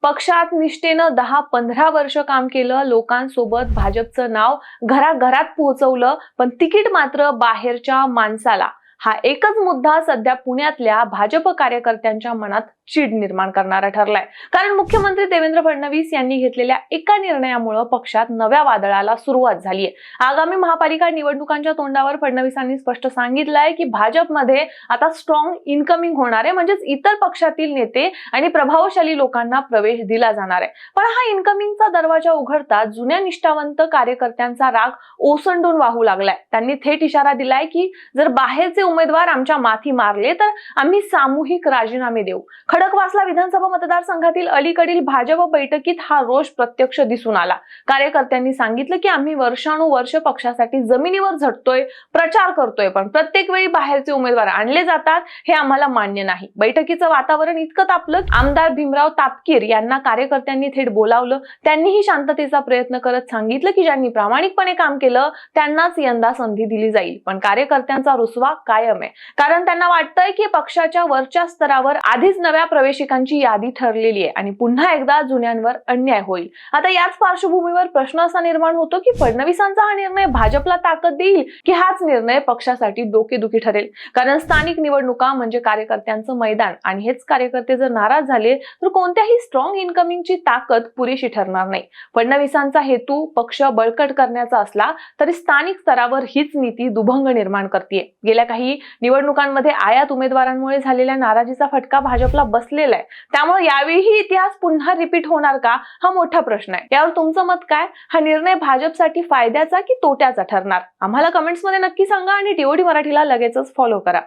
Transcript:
पक्षात निष्ठेनं 10-15 वर्ष काम केलं, लोकांसोबत भाजपचं नाव घराघरात पोहोचवलं, पण तिकीट मात्र बाहेरच्या माणसाला. हा एकच मुद्दा सध्या पुण्यातल्या भाजप कार्यकर्त्यांच्या मनात चीड निर्माण करणारा ठरलाय. कारण मुख्यमंत्री देवेंद्र फडणवीस यांनी घेतलेल्या एका निर्णयामुळे पक्षात नव्या वादळाला सुरुवात झालीय. आगामी महापालिका निवडणुकांच्या तोंडावर फडणवीसांनी स्पष्ट सांगितलंय की भाजपमध्ये आता स्ट्रॉंग इनकमिंग होणार आहे, म्हणजेच इतर पक्षातील नेते आणि प्रभावशाली लोकांना प्रवेश दिला जाणार आहे. पण हा इनकमिंगचा दरवाजा उघडताच जुन्या निष्ठावंत कार्यकर्त्यांचा राग ओसंडून वाहू लागलाय. त्यांनी थेट इशारा दिलाय की जर बाहेरचे उमेदवार आमच्या माथी मारले तर आम्ही सामूहिक राजीनामे देऊ. खडकवासला विधानसभा मतदारसंघातील अलीकडील भाजप बैठकीत हा रोष प्रत्यक्ष दिसून आला. कार्यकर्त्यांनी सांगितलं की आम्ही वर्षानुवर्ष पक्षासाठी जमिनीवर झटतोय, प्रचार करतोय, पण प्रत्येक वेळी बाहेरचे उमेदवार आणले जातात हे आम्हाला मान्य नाही. बैठकीचं वातावरण इतकं तापलं, आमदार भीमराव तापकीर यांना कार्यकर्त्यांनी थेट बोलावलं. त्यांनीही शांततेचा प्रयत्न करत सांगितलं की ज्यांनी प्रामाणिकपणे काम केलं त्यांनाच यंदा संधी दिली जाईल. पण कार्यकर्त्यांचा रुसवा कायम आहे, कारण त्यांना वाटतंय की पक्षाच्या वरच्या स्तरावर आधीच नव्या प्रवेशिकांची यादी ठरलेली आहे आणि पुन्हा एकदा जुन्यांवर अन्याय होईल. आता याच पार्श्वभूमीवर प्रश्न असा निर्माण होतो की फडणवीसांचा हा निर्णय भाजपला ताकद देईल की हाच निर्णय पक्षासाठी डोकेदुखी ठरेल. कारण स्थानिक निवडणुका म्हणजे कार्यकर्त्यांचं मैदान आणि हेच कार्यकर्ते जर नाराज झाले तर कोणत्याही स्ट्रॉंग इनकमिंगची ताकद पुरेशी ठरणार नाही. फडणवीसांचा हेतू पक्ष बळकट करण्याचा असला तरी स्थानिक स्तरावर हीच नीती दुभंग निर्माण करते. गेल्या काही निवडणुकांमध्ये आयात उमेदवारांमुळे झालेल्या नाराजीचा फटका भाजपला बसलेला आहे. त्यामुळे यावेळी इतिहास पुन्हा रिपीट होणार का हा मोठा प्रश्न आहे. यावर तुमचं मत काय? हा निर्णय भाजपसाठी फायद्याचा की तोट्याचा ठरणार? आम्हाला कमेंट्समध्ये नक्की सांगा आणि टीओडी मराठीला लगेचच फॉलो करा.